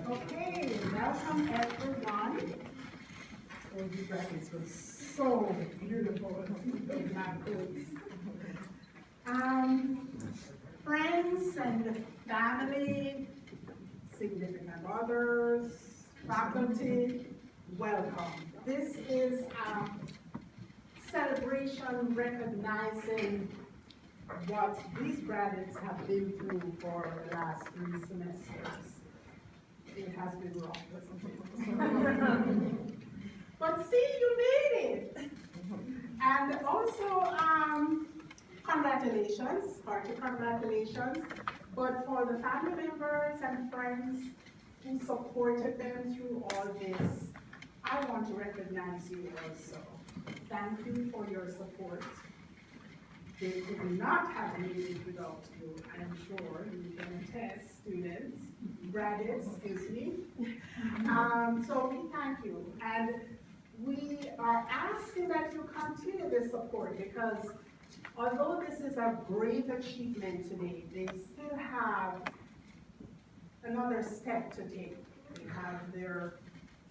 Okay, welcome everyone. Oh, you guys were so beautiful, those macros. Friends and family, significant others, faculty, welcome. This is a celebration recognizing what these graduates have been through for the last 3 semesters. It has been rough, but see, you made it. And also, congratulations, hearty congratulations. But for the family members and friends who supported them through all this, I want to recognize you also. Thank you for your support. They could not have made it without you, I'm sure. You can attest, students, graduates, excuse me. So we thank you. And we are asking that you continue this support because although this is a great achievement today, they still have another step to take. They have their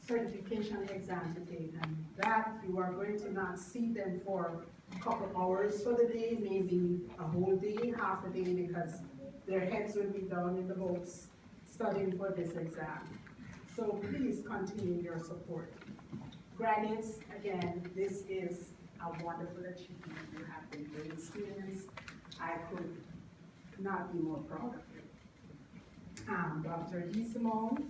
certification exam to take, and that you are going to not see them for a couple hours for the day, maybe a whole day, half a day, because their heads will be down in the books studying for this exam. So please continue your support. Graduates, again, this is a wonderful achievement. You have been great students. I could not be more proud of you. Dr. DeSimone,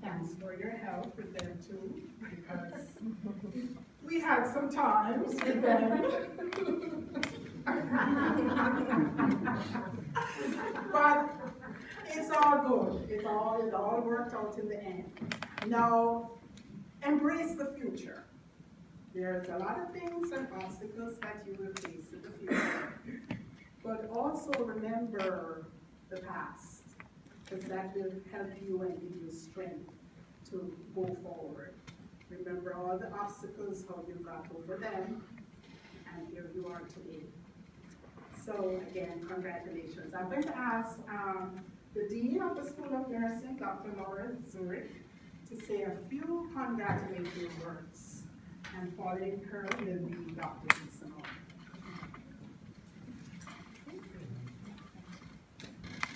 thanks for your help with them too, because we had some times with them. But it's all good. It all worked out in the end. Now, embrace the future. There's a lot of things and obstacles that you will face in the future. But also remember the past, because that will help you and give you strength to go forward. Remember all the obstacles, how you got over them, and here you are today. So again, congratulations. I'm going to ask the Dean of the School of Nursing, Dr. Laura Zurich, to say a few congratulatory words, and following her will be Dr. DeSimone.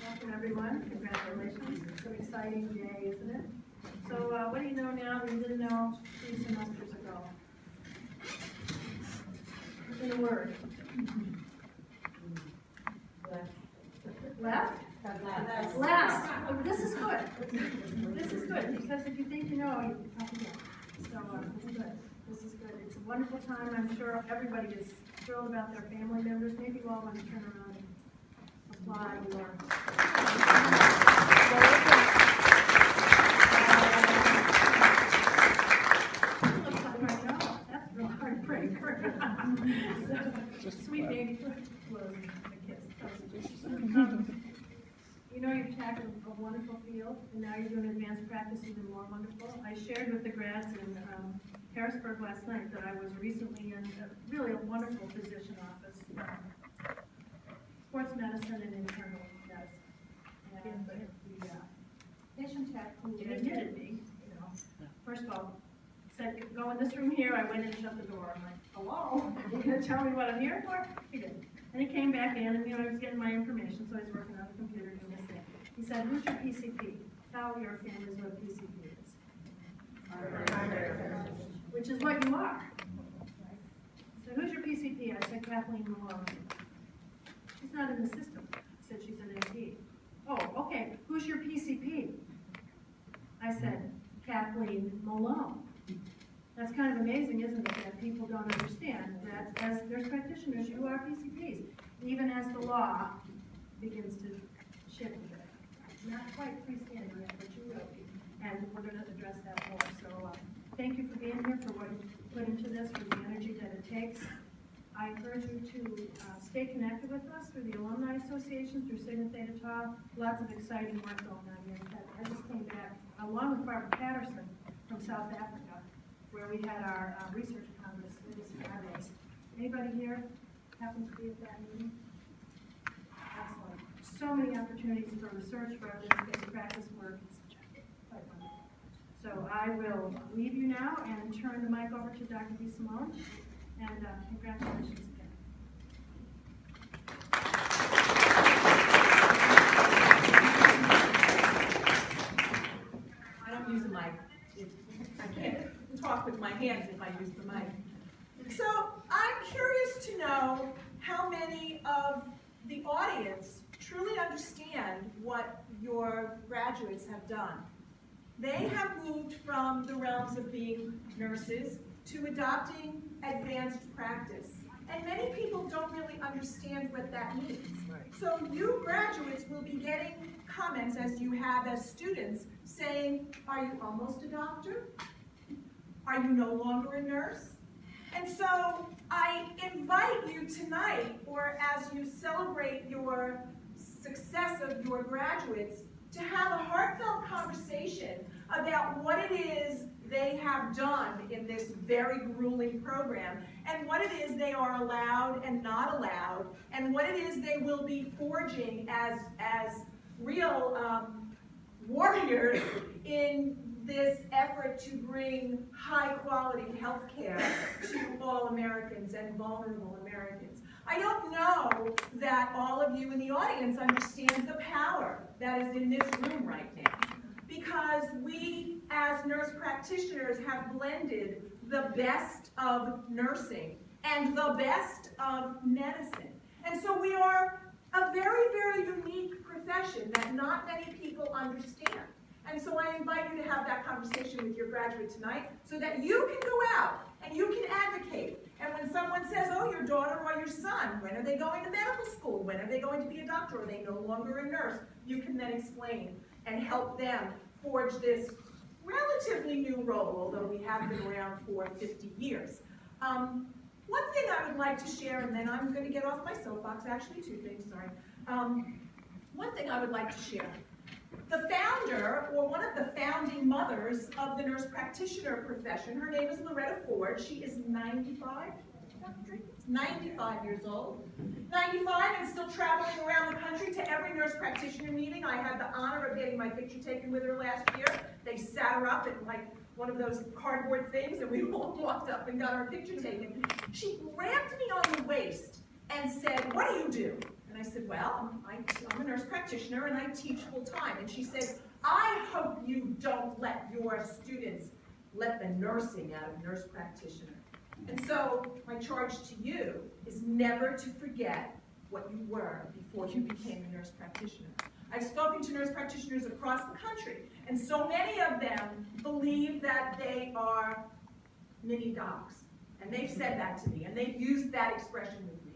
Welcome everyone, congratulations. It's an exciting day, isn't it? So what do you know now that you didn't know 3 semesters ago? In a word. Left? Last. Oh, this is good. This is good, because if you think you know, you talk again. So this is good. This is good. It's a wonderful time. I'm sure everybody is thrilled about their family members. Maybe you all want to turn around and applaud or... That's real heartbreaker. Sweet baby. You know, you've tackled a wonderful field, and now you're doing advanced practice even more wonderful. I shared with the grads in Harrisburg last night that I was recently in really a wonderful physician office, sports medicine and internal medicine. And the patient tech who admitted me, first of all, said, go in this room here. I went in and shut the door. I'm like, hello? You're going to tell me what I'm here for? He didn't. And he came back in, and I was getting my information, so I was working on the computer doing this thing. He said, who's your PCP? Tell your families what a PCP is. Which is what you are. So who's your PCP? I said, Kathleen Malone. She's not in the system. I said, she's an MP. Oh, okay. Who's your PCP? I said, Kathleen Malone. That's kind of amazing, isn't it, that people don't understand that as nurse practitioners, you are PCPs, even as the law begins to shift a bit. Not quite freestanding yet, but you will be. And we're going to address that more. So thank you for being here, for what you put into this, for the energy that it takes. I encourage you to stay connected with us through the Alumni Association, through Sigma Theta Tau. Lots of exciting work going on here. I just came back, along with Barbara Patterson from South Africa, where we had our research congress. It was fabulous. Anybody here happen to be at that meeting? Excellent. So many opportunities for research, for evidence-based practice work. It's quite wonderful. I will leave you now and turn the mic over to Dr. DeSimone, and congratulations again. I don't use a mic. I can't talk with my hands if I use the mic. So I'm curious to know how many of the audience truly understand what your graduates have done. They have moved from the realms of being nurses to adopting advanced practice. And many people don't really understand what that means. So you graduates will be getting comments, as you have as students, saying, are you almost a doctor? Are you no longer a nurse? And so I invite you tonight, or as you celebrate your success of your graduates, to have a heartfelt conversation about what it is they have done in this very grueling program, and what it is they are allowed and not allowed, and what it is they will be forging as real warriors in this effort to bring high-quality health care to all Americans and vulnerable Americans. I don't know that all of you in the audience understand the power that is in this room right now, because we as nurse practitioners have blended the best of nursing and the best of medicine. And so we are a very, very unique profession that not many people understand. And so I invite you to have that conversation with your graduate tonight so that you can go out and you can advocate. And when someone says, oh, your daughter or your son, when are they going to medical school? When are they going to be a doctor? Are they no longer a nurse? You can then explain and help them forge this relatively new role, although we have been around for 50 years. One thing I would like to share, and then I'm going to get off my soapbox, actually two things, sorry. One thing I would like to share. The founder, or one of the founding mothers of the nurse practitioner profession, her name is Loretta Ford. She is 95, 95 years old. 95 and still traveling around the country to every nurse practitioner meeting. I had the honor of getting my picture taken with her last year. They sat her up in like one of those cardboard things, and we all walked up and got our picture taken. She grabbed me on the waist and said, what do you do? And I said, well, I'm a nurse practitioner and I teach full time. And she said, I hope you don't let your students let the nursing out of nurse practitioner. And so my charge to you is never to forget what you were before you became a nurse practitioner. I've spoken to nurse practitioners across the country, and so many of them believe that they are mini docs. And they've said that to me, and they've used that expression with me.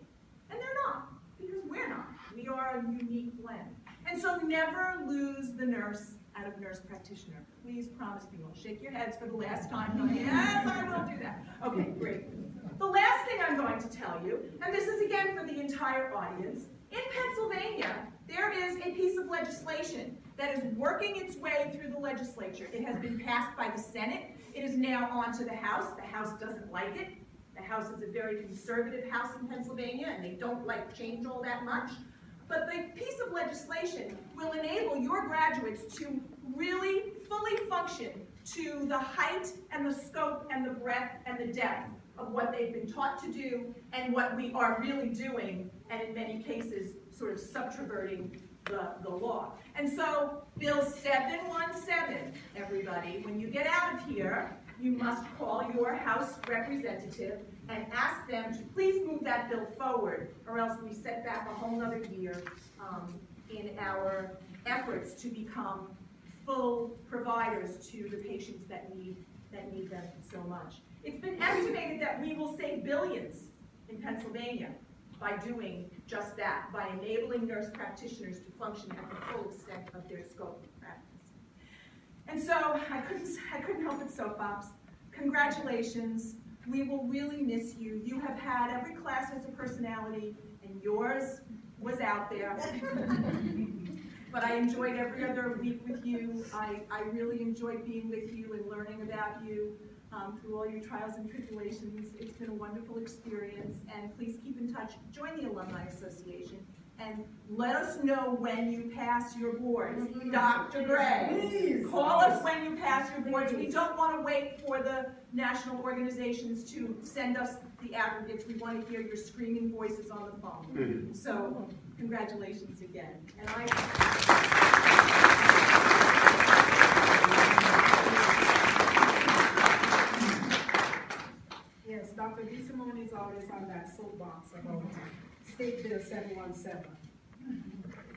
And they're not. Because we're not. We are a unique blend. And so never lose the nurse out of nurse practitioner. Please promise me. You'll shake your heads for the last time. Going, yes, I will do that. Okay, great. The last thing I'm going to tell you, and this is again for the entire audience, in Pennsylvania, there is a piece of legislation that is working its way through the legislature. It has been passed by the Senate. It is now on to the House. The House doesn't like it. The House is a very conservative House in Pennsylvania, and they don't like change all that much. But the piece of legislation will enable your graduates to really fully function to the height and the scope and the breadth and the depth of what they've been taught to do and what we are really doing, and in many cases, sort of subtroverting the law. And so, Bill 717, everybody, when you get out of here, you must call your House representative and ask them to please move that bill forward, or else we set back a whole other year in our efforts to become full providers to the patients that need them so much. It's been estimated that we will save billions in Pennsylvania by doing just that, by enabling nurse practitioners to function at the full extent of their scope of practice. And so I couldn't help it, soapbox. Congratulations. We will really miss you. You have had, every class has a personality, and yours was out there. But I enjoyed every other week with you. I really enjoyed being with you and learning about you through all your trials and tribulations. It's been a wonderful experience, and please keep in touch. Join the Alumni Association and let us know when you pass your boards. Dr. Gray, call us when you pass your boards. We don't want to wait for the national organizations to send us the aggregates. We want to hear your screaming voices on the phone. So, congratulations again. And Yes, Dr. DeSimone is always on that soapbox about State Bill 717,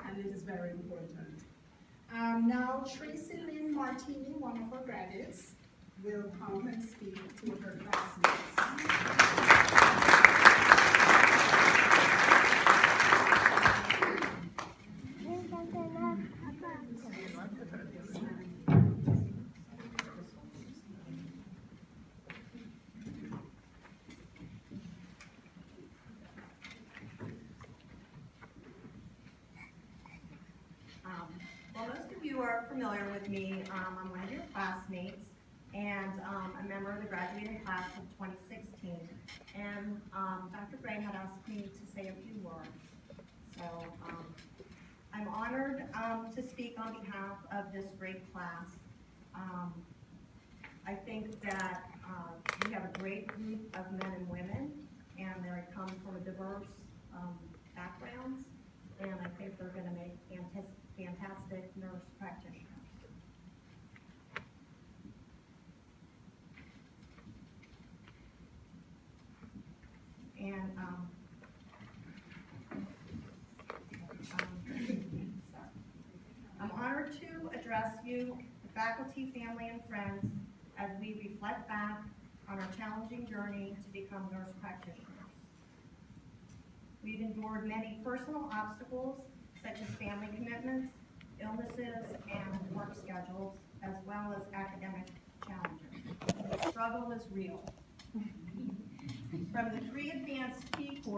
and it is very important. Now, Tracy Lynn Martini, one of our graduates, will come and speak to her classmates. Well, most of you are familiar with me. I'm one of your classmates and a member of the graduating class of 2016. And Dr. Gray had asked me to say a few words. So I'm honored to speak on behalf of this great class. I think that we have a great group of men and women, and they come from diverse backgrounds, and I think they're going to make fantastic nurse practitioners. And I'm honored to address you, the faculty, family, and friends, as we reflect back on our challenging journey to become nurse practitioners. We've endured many personal obstacles, such as family commitments, illnesses, and work schedules, as well as academic challenges. The struggle is real. From the pre-advanced P course